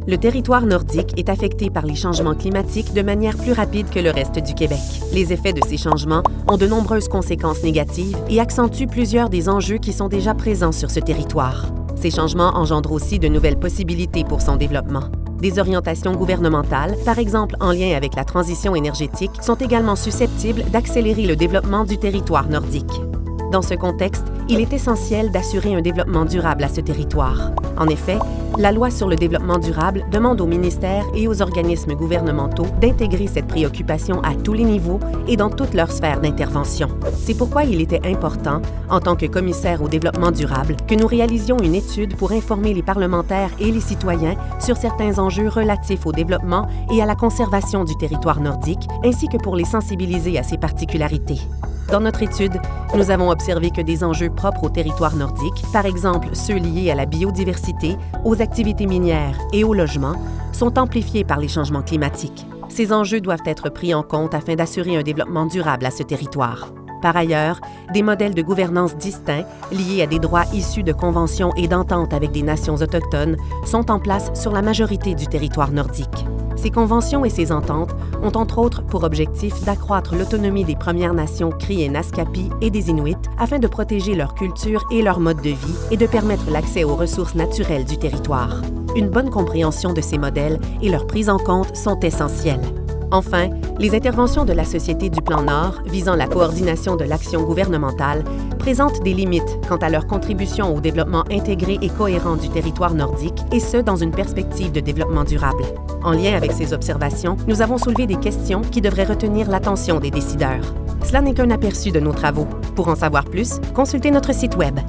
Le territoire nordique est affecté par les changements climatiques de manière plus rapide que le reste du Québec. Les effets de ces changements ont de nombreuses conséquences négatives et accentuent plusieurs des enjeux qui sont déjà présents sur ce territoire. Ces changements engendrent aussi de nouvelles possibilités pour son développement. Des orientations gouvernementales, par exemple en lien avec la transition énergétique, sont également susceptibles d'accélérer le développement du territoire nordique. Dans ce contexte, il est essentiel d'assurer un développement durable à ce territoire. En effet, la Loi sur le développement durable demande aux ministères et aux organismes gouvernementaux d'intégrer cette préoccupation à tous les niveaux et dans toutes leurs sphères d'intervention. C'est pourquoi il était important, en tant que commissaire au développement durable, que nous réalisions une étude pour informer les parlementaires et les citoyens sur certains enjeux relatifs au développement et à la conservation du territoire nordique, ainsi que pour les sensibiliser à ses particularités. Dans notre étude, nous avons observé que des enjeux propres au territoire nordique, par exemple ceux liés à la biodiversité, aux activités minières et au logement, sont amplifiés par les changements climatiques. Ces enjeux doivent être pris en compte afin d'assurer un développement durable à ce territoire. Par ailleurs, des modèles de gouvernance distincts, liés à des droits issus de conventions et d'ententes avec des nations autochtones, sont en place sur la majorité du territoire nordique. Ces conventions et ces ententes ont entre autres pour objectif d'accroître l'autonomie des Premières Nations Cris et Naskapi et des Inuits afin de protéger leur culture et leur mode de vie et de permettre l'accès aux ressources naturelles du territoire. Une bonne compréhension de ces modèles et leur prise en compte sont essentielles. Enfin, les interventions de la Société du Plan Nord visant la coordination de l'action gouvernementale présentent des limites quant à leur contribution au développement intégré et cohérent du territoire nordique, et ce, dans une perspective de développement durable. En lien avec ces observations, nous avons soulevé des questions qui devraient retenir l'attention des décideurs. Cela n'est qu'un aperçu de nos travaux. Pour en savoir plus, consultez notre site Web.